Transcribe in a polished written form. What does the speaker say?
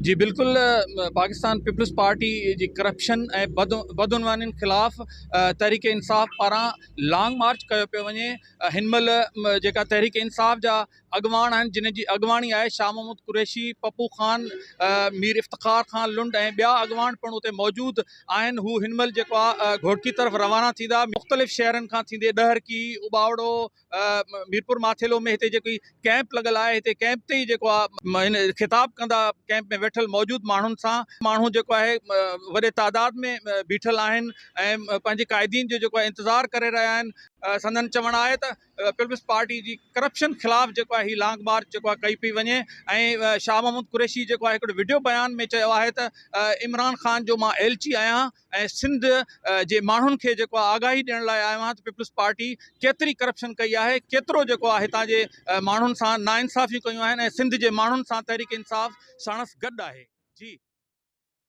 जी बिल्कुल। Pakistan peoples party जी corruption ऐं बदउनवानियुनि ख़िलाफ़ तहरीक इंसाफ़ पारां लॉन्ग मार्च कयो पियो वञे। हिन महिल जेका तहरीक इंसाफ़ जा अॻुवाण आहिनि, जिन जी अॻुवाणी आहे शाह महमूद कुरैशी, पप्पू ख़ान, मीर इफ़्तिख़ार ख़ान लुंड ऐं ॿिया अॻुवाण पिणु उते मौजूदु आहिनि। हू हिन महिल जेको आहे घोटकी तरफ़ रवाना थींदा। मुख़्तलिफ़ शहरनि खां थींदे ॾहरकी, उबावड़ो, मीरपुर माथेलो में हिते जेकी कैंप लॻल आहे, हिते कैंप ते ई जेको आहे हिन ख़िताब कंदा कैंप में वेठल मौजूदु माण्हुनि सां। माण्हू जेको आहे वॾे तादाद में बीठल आहिनि ऐं पंहिंजे क़ाइदीन जो जेको आहे इंतज़ारु करे रहिया आहिनि। संदन चवणु आहे त पीपल्स पार्टी जी करप्शन ख़िलाफ़ जेको आहे हीअ लॉन्ग मार्च जेको आहे कई पई वञे। ऐं शाह महमूद कुरैशी जेको आहे हिकिड़ो वीडियो बयान में चयो आहे त इमरान ख़ान जो मां एलची आहियां ऐं सिंध जे माण्हुनि खे जेको आहे आगाही ॾियण लाइ आयो आहियां त पीपल्स पार्टी केतिरी करप्शन कई आहे, केतिरो जेको आहे हितां जे माण्हुनि सां नाइंसाफ़ियूं कयूं आहिनि ऐं सिंध जे माण्हुनि सां तहरीक इंसाफ़ साणस गॾु आहे। जी।